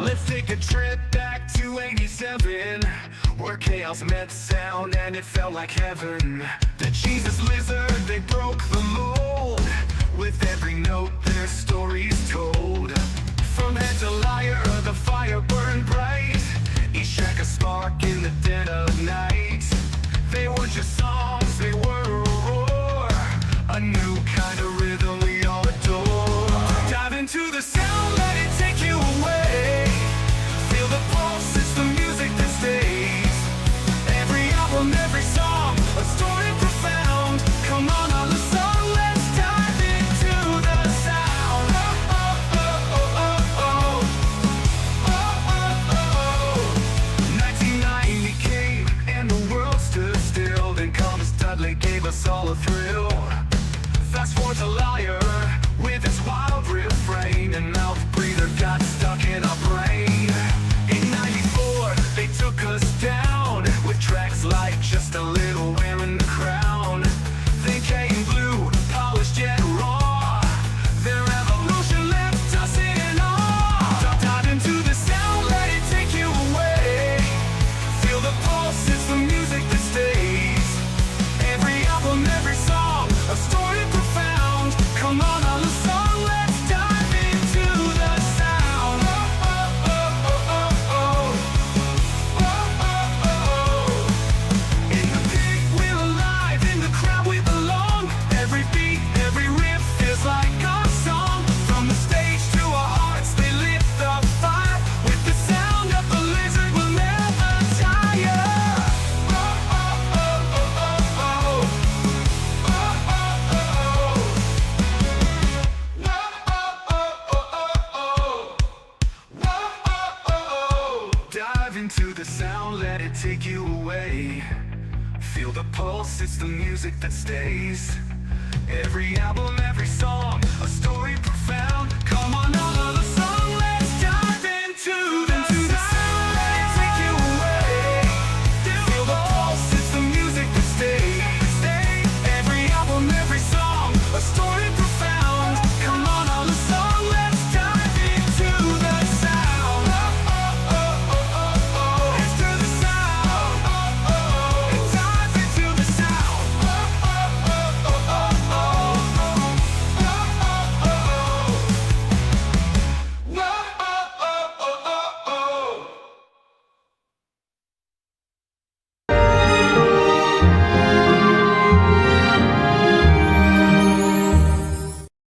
Let's take a trip back to '87, where chaos met sound and it felt like heaven. The Jesus Lizard, they broke the mold. With every note their stories told. From head to lyre the fire burned bright, each track a spark in the dead of night. They weren't just songs, they were a roar, a new kind of rhythm we all adore. Dive into the sound, let it take you away. Feel the pulse, it's the music that stays. Every album, every song, a story profound. Come on, all the song, let's dive into the sound. Oh, oh, oh, oh, oh, oh, oh, oh, oh. 1990 came and the world stood still. Then Thomas Dudley gave us all a thrill. Fast forward to Liar with its wild refrain, and Mouth Breather got stuck in our brain. In '94 they took us down with tracks like Just a Little Wearing the Crown. Then came Blue, polished yet raw. Their evolution left us in awe. Dive into the sound, let it take you away. Feel the pulse, it's the music that stays. Every album, every song, a story profound. Come on, all the song, let's dive into the sound. Oh, oh, oh, oh, oh, oh, oh, oh, oh. In the pit we're alive, in the crowd we belong. Every beat, every riff feels like our song. From the stage to our hearts, they lit the fire. With the sound of the lizard, we'll never tire. Oh, oh, oh, oh, oh, oh. Oh, oh, oh, oh. Dive into the sound, let it take you away. Feel the pulse, it's the music that stays. Every album, every song,